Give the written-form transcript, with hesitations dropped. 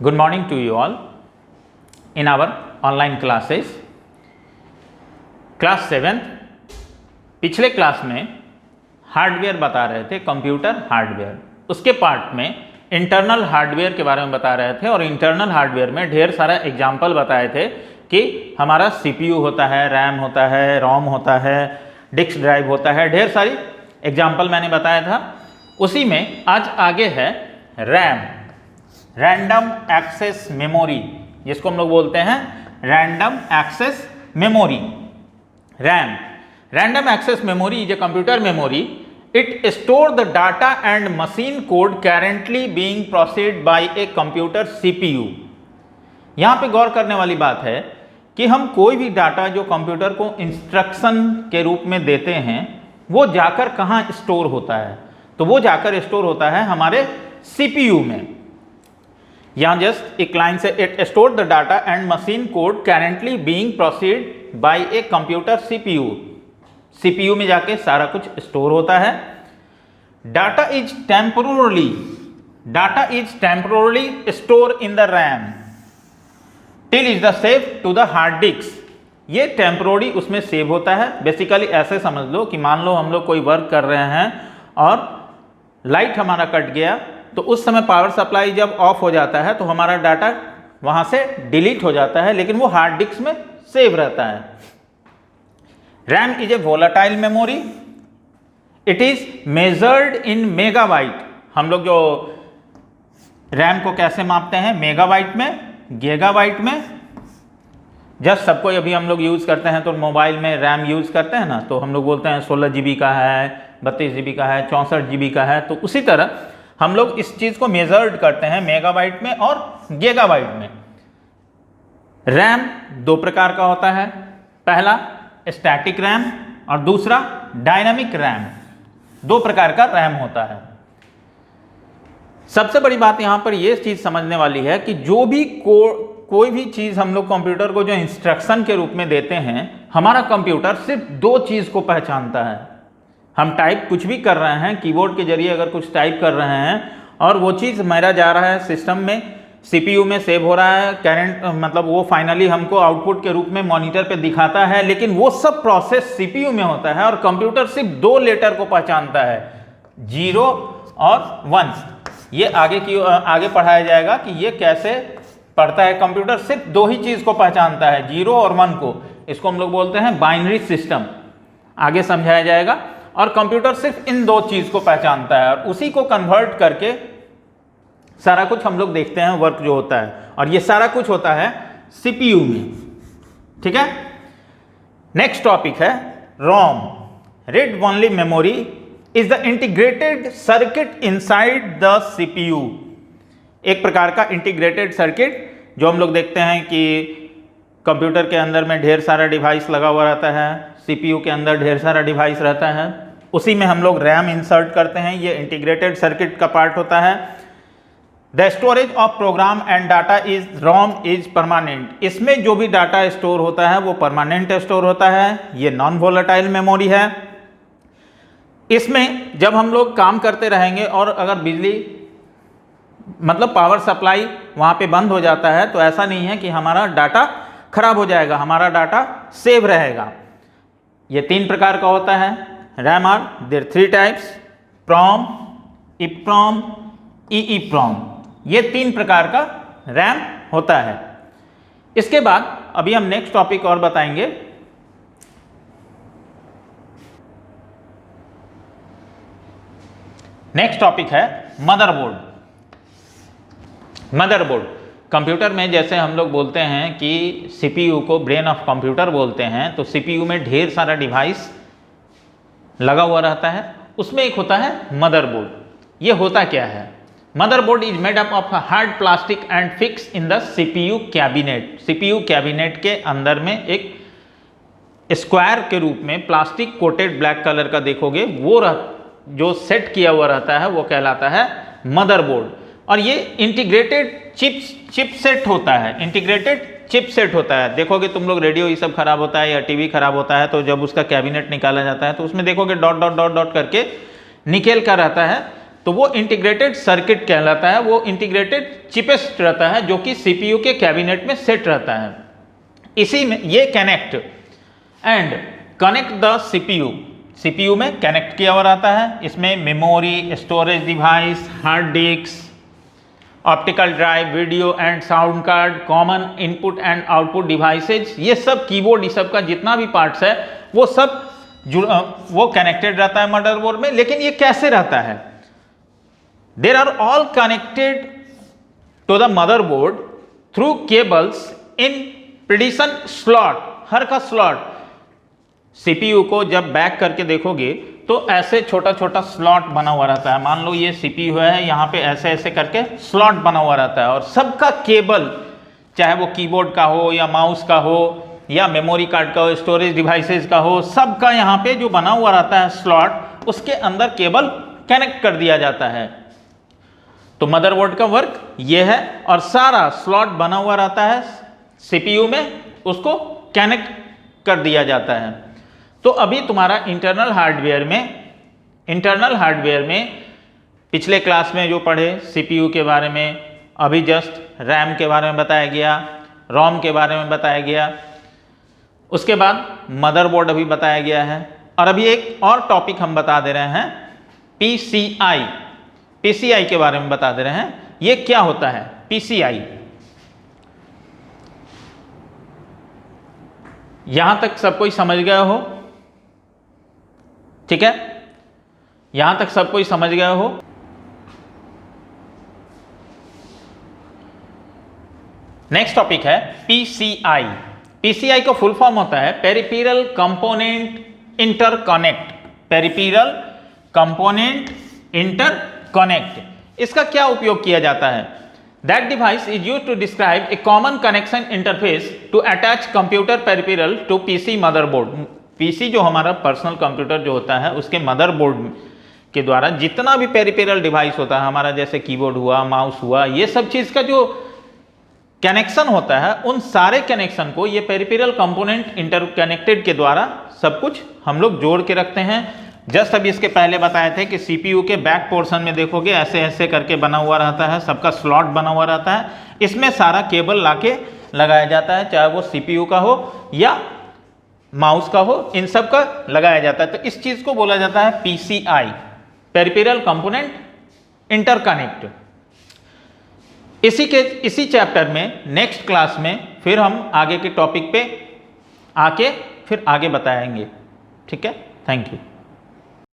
Good morning to you all in our online classes. Class 7 पिछले class में hardware बता रहे थे, कंप्यूटर हार्डवेयर। उसके पार्ट में इंटरनल हार्डवेयर के बारे में बता रहे थे और इंटरनल हार्डवेयर में ढेर सारा एग्जाम्पल बताए थे कि हमारा सीपीयू होता है, रैम होता है, रोम होता है, डिस्क ड्राइव होता है, ढेर सारी एग्जाम्पल मैंने बताया था। उसी में आज आगे है रैम, रैंडम एक्सेस मेमोरी, जिसको हम लोग बोलते हैं random access memory. RAM, random access memory is a computer memory. It store the data and machine code currently being processed by a computer CPU. यहाँ पे गौर करने वाली बात है कि हम कोई भी डाटा जो कंप्यूटर को इंस्ट्रक्शन के रूप में देते हैं वो जाकर कहाँ स्टोर होता है, तो वो जाकर स्टोर होता है हमारे CPU में। यहाँ जस्ट एक लाइन से it store the data and machine code currently being processed by a computer CPU. CPU में जाके सारा कुछ स्टोर होता है। Data is temporarily store in the RAM till is the save to the hard disk. ये temporarily उसमें save होता है। बेसिकली ऐसे समझ लो कि मान लो हम लोग कोई वर्क कर रहे हैं और लाइट हमारा कट गया, तो उस समय पावर सप्लाई जब ऑफ हो जाता है तो हमारा डाटा वहां से डिलीट हो जाता है, लेकिन वो हार्ड डिस्क में सेव रहता है। RAM is a volatile memory. It is measured in megabyte. हम लोग जो रैम को कैसे मापते हैं, मेगाबाइट में, गीगाबाइट में। जस्ट सबको अभी हम लोग यूज़ करते हैं तो मोबाइल में रैम यूज़ करते हैं ना, तो हम लोग बोलते हैं 16 GB का है, 32 GB का है, 64 GB का है। तो उसी तरह हम लोग इस चीज़ को मेजर्ड करते हैं मेगाबाइट में और गीगाबाइट में। रैम दो प्रकार का होता है, पहला स्टैटिक रैम और दूसरा डायनामिक रैम। दो प्रकार का रैम होता है। सबसे बड़ी बात यहां पर यह चीज समझने वाली है कि जो भी कोई भी चीज हम लोग कंप्यूटर को जो इंस्ट्रक्शन के रूप में देते हैं, हमारा कंप्यूटर सिर्फ दो चीज को पहचानता है। हम टाइप कुछ भी कर रहे हैं, कीबोर्ड के जरिए अगर कुछ टाइप कर रहे हैं और वो चीज़ मेरा जा रहा है सिस्टम में, सीपीयू में सेव हो रहा है, करंट मतलब वो फाइनली हमको आउटपुट के रूप में मॉनिटर पे दिखाता है, लेकिन वो सब प्रोसेस सीपीयू में होता है और कंप्यूटर सिर्फ दो लेटर को पहचानता है, 0 और 1। ये आगे पढ़ाया जाएगा कि ये कैसे पढ़ता है। कंप्यूटर सिर्फ दो ही चीज़ को पहचानता है, 0 और 1 को। इसको हम लोग बोलते हैं बाइनरी सिस्टम, आगे समझाया जाएगा। और कंप्यूटर सिर्फ इन दो चीज को पहचानता है और उसी को कन्वर्ट करके सारा कुछ हम लोग देखते हैं वर्क जो होता है, और ये सारा कुछ होता है सीपीयू में। ठीक है। नेक्स्ट टॉपिक है ROM, read only memory is the integrated circuit inside the CPU. एक प्रकार का इंटीग्रेटेड सर्किट जो हम लोग देखते हैं कि कंप्यूटर के अंदर में ढेर सारा डिवाइस लगा हुआ रहता है, सीपीयू के अंदर ढेर सारा डिवाइस रहता है, उसी में हम लोग रैम इंसर्ट करते हैं। ये इंटीग्रेटेड सर्किट का पार्ट होता है। The storage of program and data is ROM is permanent. इसमें जो भी डाटा स्टोर होता है वो परमानेंट स्टोर होता है। ये नॉन वोलेटाइल मेमोरी है। इसमें जब हम लोग काम करते रहेंगे और अगर बिजली मतलब पावर सप्लाई वहाँ पे बंद हो जाता है, तो ऐसा नहीं है कि हमारा डाटा खराब हो जाएगा, हमारा डाटा सेव रहेगा। ये तीन प्रकार का होता है RAM. Are there 3 types, PROM, EPROM, EEPROM. ये 3 प्रकार का रैम होता है। इसके बाद अभी हम नेक्स्ट टॉपिक और बताएंगे। नेक्स्ट टॉपिक है मदरबोर्ड। मदरबोर्ड कंप्यूटर में जैसे हम लोग बोलते हैं कि सीपीयू को ब्रेन ऑफ कंप्यूटर बोलते हैं, तो सीपीयू में ढेर सारा डिवाइस लगा हुआ रहता है। उसमें एक होता है मदरबोर्ड। ये होता क्या है? Motherboard is made up of hard plastic and fix in the CPU cabinet. CPU cabinet के अंदर में एक स्क्वायर के रूप में प्लास्टिक कोटेड ब्लैक कलर का देखोगे, वो जो सेट किया हुआ रहता है वो कहलाता है मदरबोर्ड। और ये इंटीग्रेटेड चिपसेट होता है। इंटीग्रेटेड चिपसेट होता है। देखोगे तुम लोग रेडियो ये सब खराब होता है या टीवी खराब होता है, तो जब उसका कैबिनेट निकाला जाता है तो उसमें देखोगे डॉट डॉट डॉट डॉट करके निकेल का रहता है, तो वो इंटीग्रेटेड सर्किट कहलाता है, वो इंटीग्रेटेड चिपेस्ट रहता है जो कि सीपीयू के कैबिनेट में सेट रहता है। इसी में ये connect and connect the CPU, CPU में कनेक्ट किया हुआ रहता है। इसमें memory, storage device, hard disk, optical drive, video and sound card, common input and output devices, ये सब कीबोर्ड, ये सब का जितना भी पार्ट्स है वो सब वो कनेक्टेड रहता है मदरबोर्ड में। लेकिन ये कैसे रहता है? There are all connected to the motherboard through cables in प्रिडिशन स्लॉट। हर का स्लॉट सीपीयू को जब बैक करके देखोगे तो ऐसे छोटा छोटा स्लॉट बना हुआ रहता है। मान लो ये सीपीयू है, यहाँ पे ऐसे ऐसे करके स्लॉट बना हुआ रहता है और सबका केबल, चाहे वो कीबोर्ड का हो या माउस का हो या मेमोरी कार्ड का हो, स्टोरेज डिवाइसेस का हो, सबका यहाँ पे जो बना हुआ रहता है स्लॉट, उसके अंदर केबल कनेक्ट कर दिया जाता है। तो मदरबोर्ड का वर्क ये है और सारा स्लॉट बना हुआ रहता है सीपीयू में, उसको कनेक्ट कर दिया जाता है। तो अभी तुम्हारा इंटरनल हार्डवेयर में पिछले क्लास में जो पढ़े सीपीयू के बारे में, अभी जस्ट रैम के बारे में बताया गया, रोम के बारे में बताया गया, उसके बाद मदरबोर्ड अभी बताया गया है। और अभी एक और टॉपिक हम बता दे रहे हैं, पीसीआई के बारे में बता दे रहे हैं। ये क्या होता है पीसीआई? यहां तक सब कोई समझ गए हो? ठीक है, यहां तक सब कोई समझ गए हो? नेक्स्ट टॉपिक है पीसीआई। पीसीआई का फुल फॉर्म होता है peripheral component interconnect. Peripheral component interconnect, इसका क्या उपयोग किया जाता है? That device is used to describe a common connection interface to attach computer peripheral to PC motherboard। PC जो हमारा पर्सनल कंप्यूटर जो होता है उसके मदरबोर्ड के द्वारा जितना भी पेरिफेरल डिवाइस होता है हमारा, जैसे कीबोर्ड हुआ, माउस हुआ, ये सब चीज का जो कनेक्शन होता है, उन सारे कनेक्शन को ये पेरिफेरल कंपोनेंट इंटरकनेक्टेड के द्वारा सब कुछ हम लोग जोड़ के रखते हैं। जस्ट अभी इसके पहले बताए थे कि सीपीयू के बैक पोर्शन में देखोगे ऐसे ऐसे करके बना हुआ रहता है, सबका स्लॉट बना हुआ रहता है, इसमें सारा केबल लाके लगाया जाता है, चाहे वो सीपीयू का हो या माउस का हो, इन सब का लगाया जाता है। तो इस चीज को बोला जाता है पीसीआई, पेरिफेरल कंपोनेंट इंटरकनेक्ट। इसी चैप्टर में नेक्स्ट क्लास में फिर हम आगे के टॉपिक पे आके फिर आगे बताएंगे। ठीक है, थैंक यू।